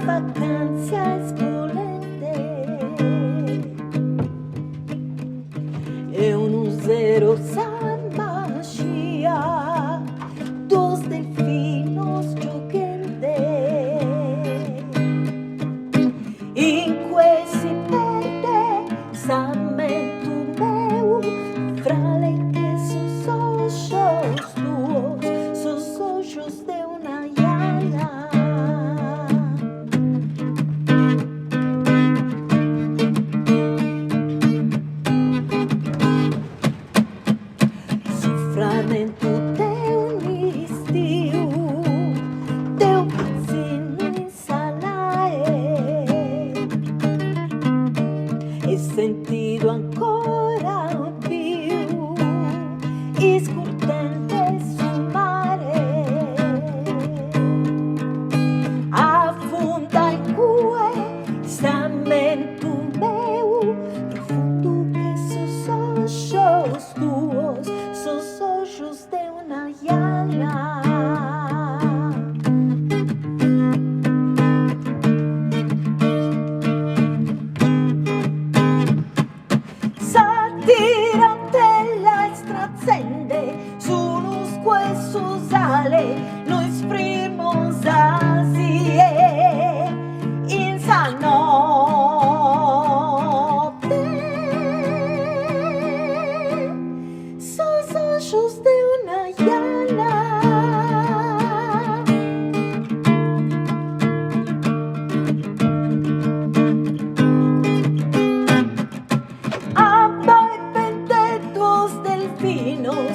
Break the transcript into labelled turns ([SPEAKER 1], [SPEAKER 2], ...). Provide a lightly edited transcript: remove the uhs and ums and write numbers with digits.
[SPEAKER 1] vacanza espolente e un zero san magia, dos delfinos giocante in cui si perde samento meu fra le che sos ojos tuos, sos ojos de una llana. Sofrimento teu mistiu, teu pezinho insalae, e sentido ancora più scurtante sul mare, affunda in cue stamento meu profundo que sos ojos tuos, sos ojos de una llana. Tirantella strazzende su los quesos ale, nos primos asie in sa notte, sos ojos de una llana. Delfinos